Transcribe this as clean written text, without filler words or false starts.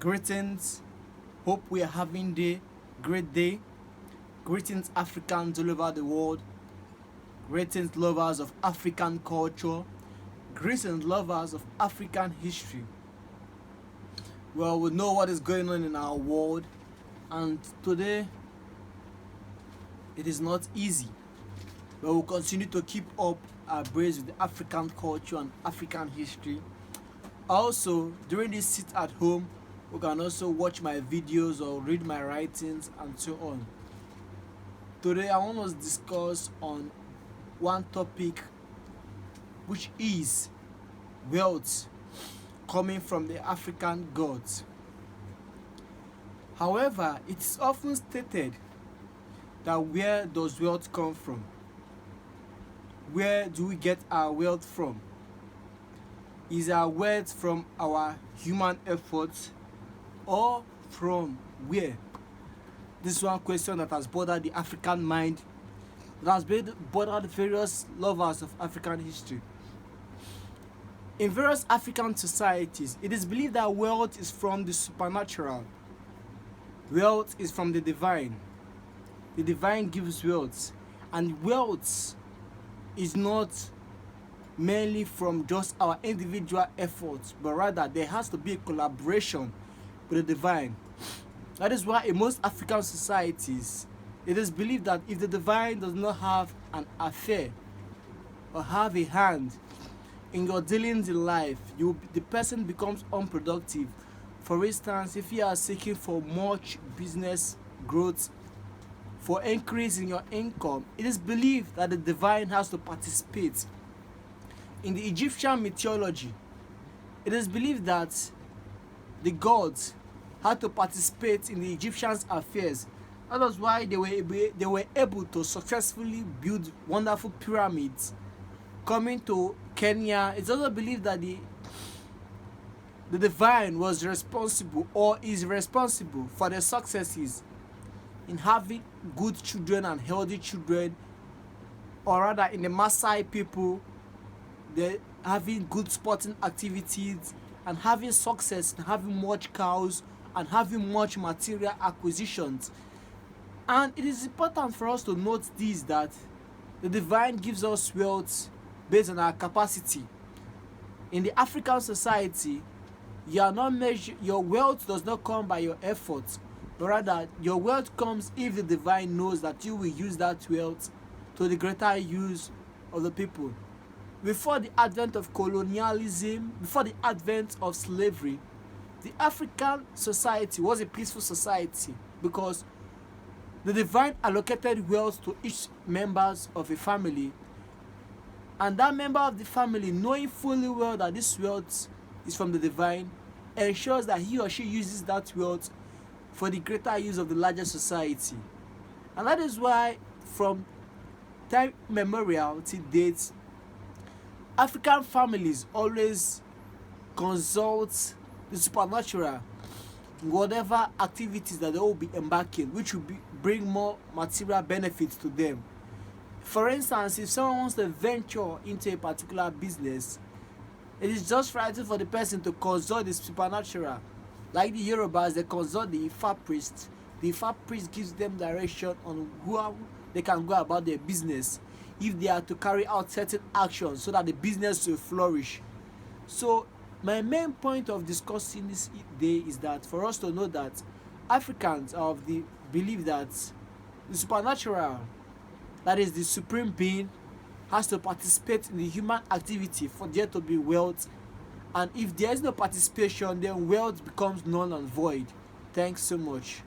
Greetings. Hope we are having a great day. Greetings, Africans all over the world. Greetings, lovers of African culture. Greetings, lovers of African history. Well, we know what is going on in our world, and today it is not easy, but we'll continue to keep up our brace with the African culture and African history. Also, during this sit at home, you can also watch my videos or read my writings and so on. Today I want to discuss on one topic, which is wealth coming from the African gods. However, it is often stated that where does wealth come from? Where do we get our wealth from? Is our wealth from our human efforts, or from where? This is one question that has bothered the African mind, that has bothered various lovers of African history. In various African societies, it is believed that wealth is from the supernatural. Wealth is from the divine. The divine gives wealth, and wealth is not mainly from just our individual efforts, but rather there has to be a collaboration with the divine. That is why in most African societies, it is believed that if the divine does not have an affair or have a hand in your dealings in life, the person becomes unproductive. For instance, if you are seeking for much business growth, for increase in your income, it is believed that the divine has to participate. In the Egyptian mythology, it is believed that the gods had to participate in the Egyptians' affairs. That was why they were able to successfully build wonderful pyramids. Coming to Kenya, it's also believed that the divine was responsible or is responsible for the successes in having good children and healthy children, or rather in the Maasai people, they're having good sporting activities and having success and having much cows and having much material acquisitions. And it is important for us to note this, that the divine gives us wealth based on our capacity. In the African society, your wealth does not come by your efforts, but rather your wealth comes if the divine knows that you will use that wealth to the greater use of the people. Before the advent of colonialism, before the advent of slavery, the African society was a peaceful society because the divine allocated wealth to each members of a family, and that member of the family, knowing fully well that this wealth is from the divine, ensures that he or she uses that wealth for the greater use of the larger society. And that is why from time memorial to date, African families always consult the supernatural in whatever activities that they will be embarking, which will bring more material benefits to them. For instance, if someone wants to venture into a particular business, it is just right for the person to consult the supernatural. Like the Yorubas, they consult the Ifa priest. The Ifa priest gives them direction on how they can go about their business, if they are to carry out certain actions so that the business will flourish. So my main point of discussing this day is that for us to know that Africans are of the belief that the supernatural, that is the supreme being, has to participate in the human activity for there to be wealth. And if there is no participation, then wealth becomes null and void. Thanks so much.